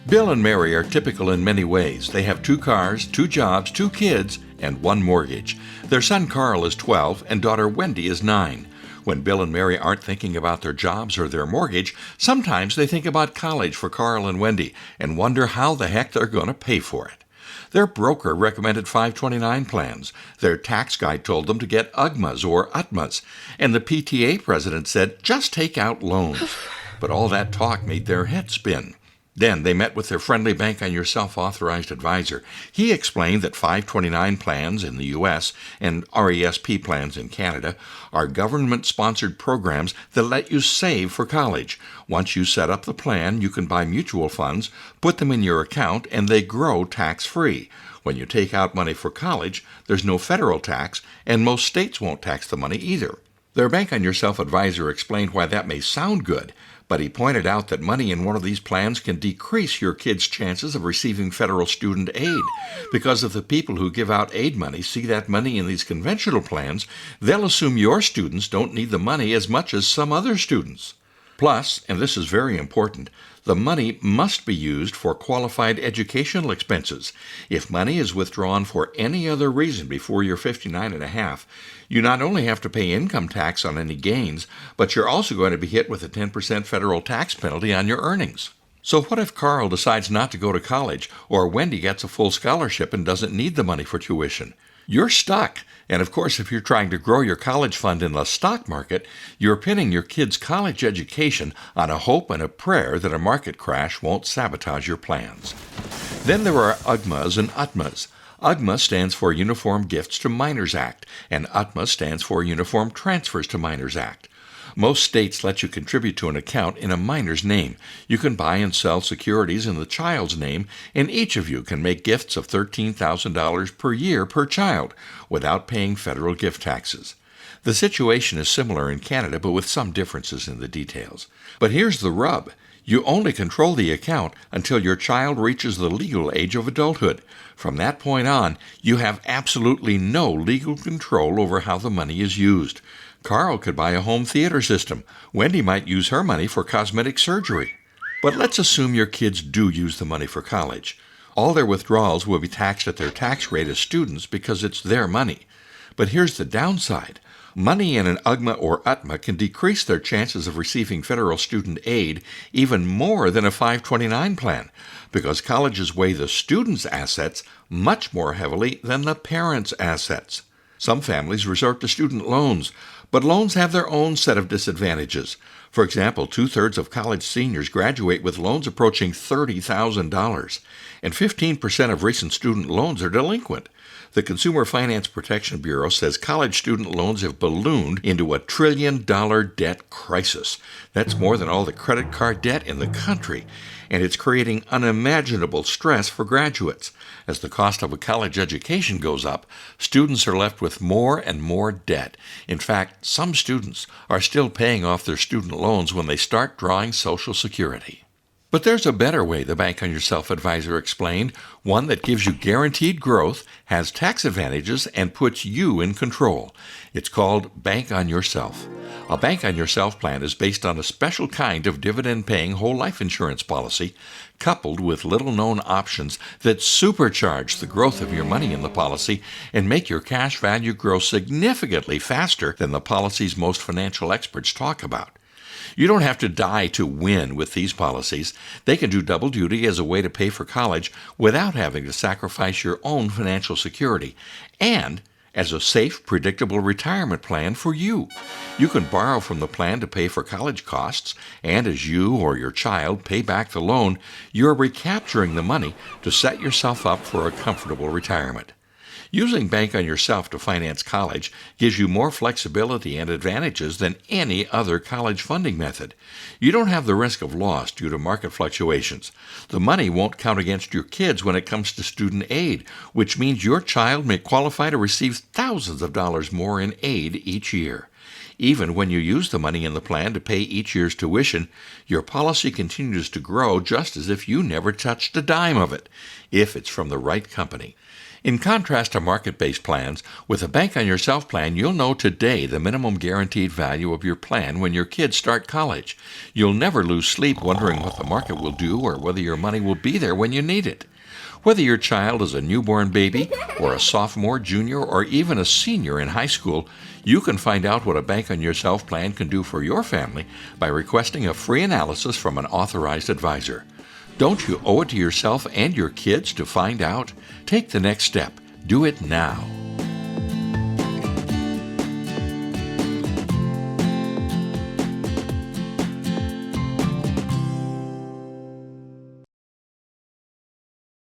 Bill and Mary are typical in many ways. They have 2 cars, 2 jobs, 2 kids, and 1 mortgage. Their son Carl is 12 and daughter Wendy is 9. When Bill and Mary aren't thinking about their jobs or their mortgage, sometimes they think about college for Carl and Wendy and wonder how the heck they're going to pay for it. Their broker recommended 529 plans. Their tax guy told them to get UGMAs or UTMAs. And the PTA president said, just take out loans. But all that talk made their heads spin. Then they met with their friendly Bank on Yourself authorized advisor. He explained that 529 plans in the U.S. and RESP plans in Canada are government-sponsored programs that let you save for college. Once you set up the plan, you can buy mutual funds, put them in your account, and they grow tax-free. When you take out money for college, there's no federal tax, and most states won't tax the money either. Their Bank on Yourself advisor explained why that may sound good, but he pointed out that money in one of these plans can decrease your kids' chances of receiving federal student aid. Because if the people who give out aid money see that money in these conventional plans, they'll assume your students don't need the money as much as some other students. Plus, and this is very important, the money must be used for qualified educational expenses. If money is withdrawn for any other reason before you're 59 and a half, you not only have to pay income tax on any gains, but you're also going to be hit with a 10% federal tax penalty on your earnings. So what if Carl decides not to go to college, or Wendy gets a full scholarship and doesn't need the money for tuition? You're stuck. And of course, if you're trying to grow your college fund in the stock market, you're pinning your kid's college education on a hope and a prayer that a market crash won't sabotage your plans. Then there are UGMAs and UTMAs. UGMA stands for Uniform Gifts to Minors Act, and UTMA stands for Uniform Transfers to Minors Act. Most states let you contribute to an account in a minor's name. You can buy and sell securities in the child's name, and each of you can make gifts of $13,000 per year per child without paying federal gift taxes. The situation is similar in Canada, but with some differences in the details. But here's the rub. You only control the account until your child reaches the legal age of adulthood. From that point on, you have absolutely no legal control over how the money is used. Carl could buy a home theater system. Wendy might use her money for cosmetic surgery. But let's assume your kids do use the money for college. All their withdrawals will be taxed at their tax rate as students because it's their money. But here's the downside. Money in an UGMA or UTMA can decrease their chances of receiving federal student aid even more than a 529 plan, because colleges weigh the student's assets much more heavily than the parent's assets. Some families resort to student loans, but loans have their own set of disadvantages. For example, 2/3 of college seniors graduate with loans approaching $30,000, and 15% of recent student loans are delinquent. The Consumer Finance Protection Bureau says college student loans have ballooned into a $1 trillion debt crisis. That's more than all the credit card debt in the country, and it's creating unimaginable stress for graduates. As the cost of a college education goes up, students are left with more and more debt. In fact, some students are still paying off their student loans when they start drawing Social Security. But there's a better way, the Bank on Yourself advisor explained, one that gives you guaranteed growth, has tax advantages, and puts you in control. It's called Bank on Yourself. A Bank on Yourself plan is based on a special kind of dividend-paying whole life insurance policy, coupled with little-known options that supercharge the growth of your money in the policy and make your cash value grow significantly faster than the policy's most financial experts talk about. You don't have to die to win with these policies. They can do double duty as a way to pay for college without having to sacrifice your own financial security, and as a safe, predictable retirement plan for you. You can borrow from the plan to pay for college costs, and as you or your child pay back the loan, you're recapturing the money to set yourself up for a comfortable retirement. Using Bank on Yourself to finance college gives you more flexibility and advantages than any other college funding method. You don't have the risk of loss due to market fluctuations. The money won't count against your kids when it comes to student aid, which means your child may qualify to receive thousands of dollars more in aid each year. Even when you use the money in the plan to pay each year's tuition, your policy continues to grow just as if you never touched a dime of it, if it's from the right company. In contrast to market-based plans, with a Bank on Yourself plan, you'll know today the minimum guaranteed value of your plan when your kids start college. You'll never lose sleep wondering what the market will do or whether your money will be there when you need it. Whether your child is a newborn baby or a sophomore, junior, or even a senior in high school, you can find out what a Bank on Yourself plan can do for your family by requesting a free analysis from an authorized advisor. Don't you owe it to yourself and your kids to find out? Take the next step. Do it now.